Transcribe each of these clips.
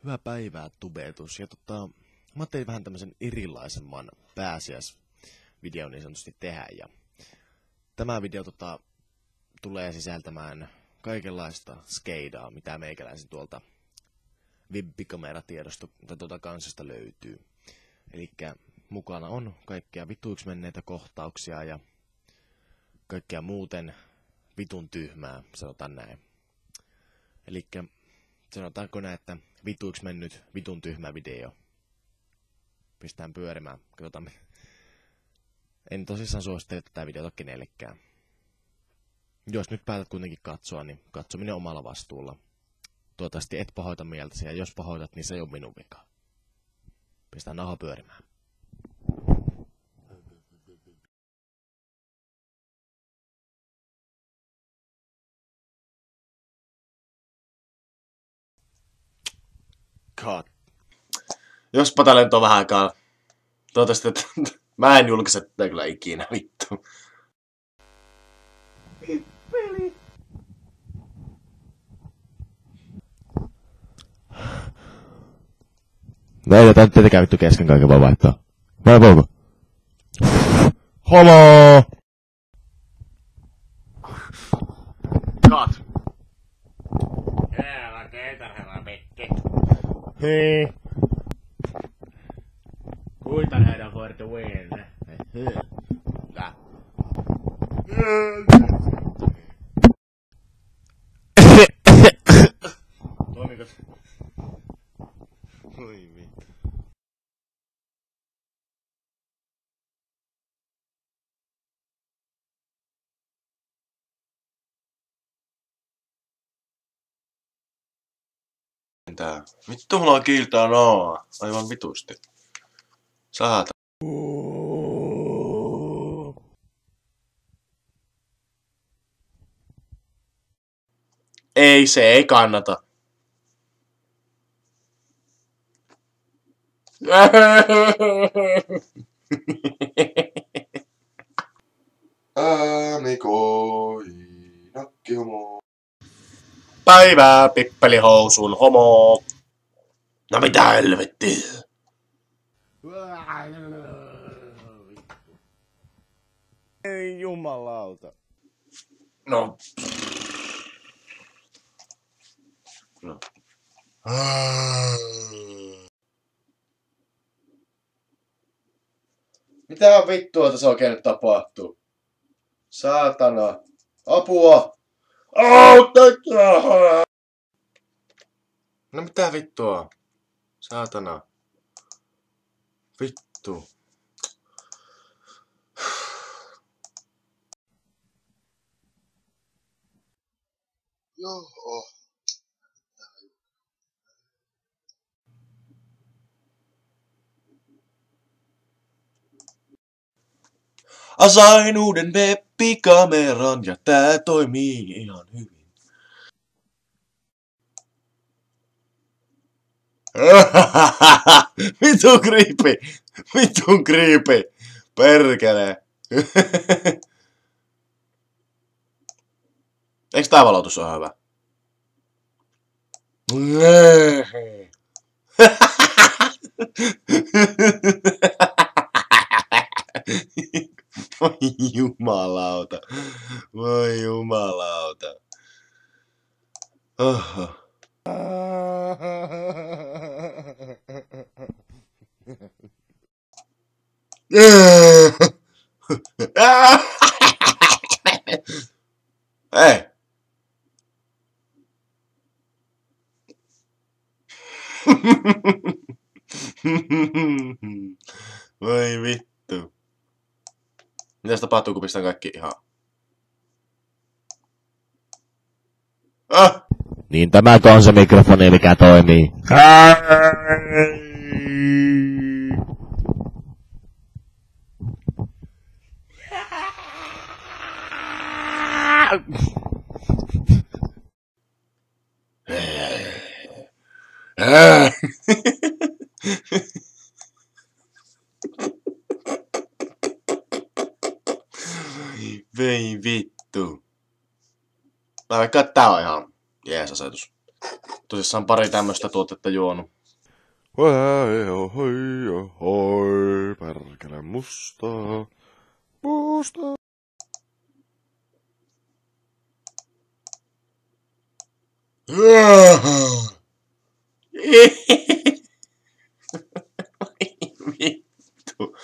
Hyvää päivää, tubetus. Ja mä ajattelin vähän tämmösen erilaisemman pääsiäisvideon niin sanotusti tehdä. Ja tämä video tulee sisältämään kaikenlaista skeidaa, mitä meikäläisen tuolta webikameratiedosta kansasta löytyy. Elikkä mukana on kaikkea vituiksi menneitä kohtauksia ja kaikkea muuten vitun tyhmää, sanotaan näin. Elikkä sanotaanko näin, että vituiksi mennyt vitun tyhmä video. Pistään pyörimään. Katsotaan. En tosissaan suosittele tätä videota kenellekään. Jos nyt päätät kuitenkin katsoa, niin katsominen omalla vastuulla. Toivottavasti et pahoita mieltäsi, ja jos pahoitat, niin se ei ole minun vika. Pistään nauha pyörimään. God. Jospa tää lentoo vähän aikaa. Toivottavasti, että mä en julkaise tätä kyllä ikinä, vittu. Pippeli. No ei tätä nyt tietenkään vittu kesken kaiken voi vaihtaa. Vai voiko? Homo! Kat. Jäällä keitarhella pikki. Hei. Kuitarheida for the win. Toimiko? Oi vittu. Tää. Vittu mulla kiiltää noa. Aivan vitusti. Saata. Ei, se ei kannata. Äänekoi, nakkihomo. Päivää pippelihousun homo. No mitä helvettiä? Ei jumalauta. No. Mitä vittua tässä oikein nyt tapahtuu? Saatana. Apua! Auttakaa! No mitä vittua? Saatana. Vittu. Joo. Sain uuden webbikameran ja tää toimii ihan hyvin. Vitun kriipi! Vitun kriipi! Perkele! Eiks tää valotus oo hyvä? Voi jumalauta. Voi jumalauta. Oho. Hei. Voi vittu. Mitäs tapahtuu, kun pistän kaikki ihan... Niin tämäkö on se mikrofoni, mikä toimii? Vei vittu. Mä vaikka tää on ihan jees asetus. tosissaan pari tämmöstä tuotetta juonut. Hoi, perkele mustaa. Mustaa. Vittu.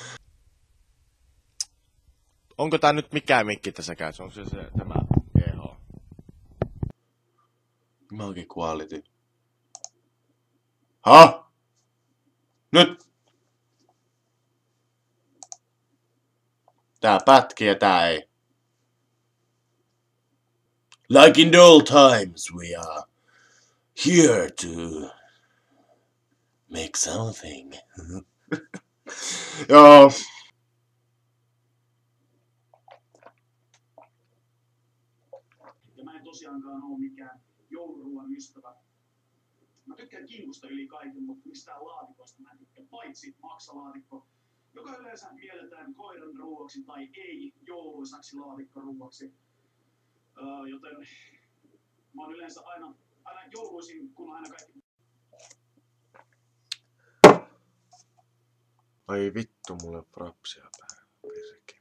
Onko tää nyt mikään mikki tässä käytössä? Onko se tämä GH? Mä oikein quality. Ha? Nyt! Tää pätkii ja tää ei. Like in the old times we are here to make something. Joo. Ja mä en tosiaankaan ole mikään jouluruuan ystävä. Mä tykkään kimpusta yli kaiken, mutta mistään laatikosta mä en tykkää, paitsi maksalaatikko, joka yleensä mielletään koiran ruuaksi tai ei jouluisaksi laatikkoruuaksi. Joten mä oon yleensä aina jouluisin, kun on aina kaikki. Ai vittu, mulle frapsia päällä. Perkele.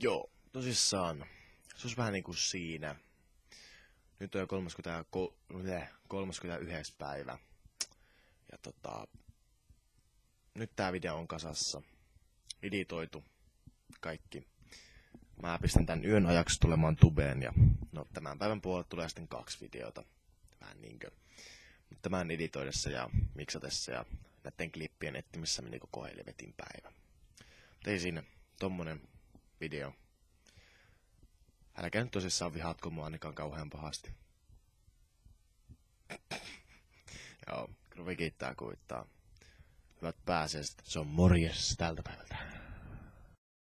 Joo, tosissaan. Se olisi vähän niinku siinä. Nyt on jo 31. päivä. Ja nyt tää video on kasassa. Editoitu. Kaikki. Mä pistän tän yön ajaksi tulemaan tubeen ja no tämän päivän puolella tulee sitten 2 videota. Vähän niinkö. Mutta tämän editoidessa ja miksatessa ja näiden klippien etsimisessä meni koko helvetin päivä. Mutta ei siinä tommonen video. Älkää nyt tosissaan vihaatko mua ainakaan kauhean pahasti. Joo, Kruvi kiittää kuittaa. Hyvät pääsiäiset, se on morjes tältä päivältä.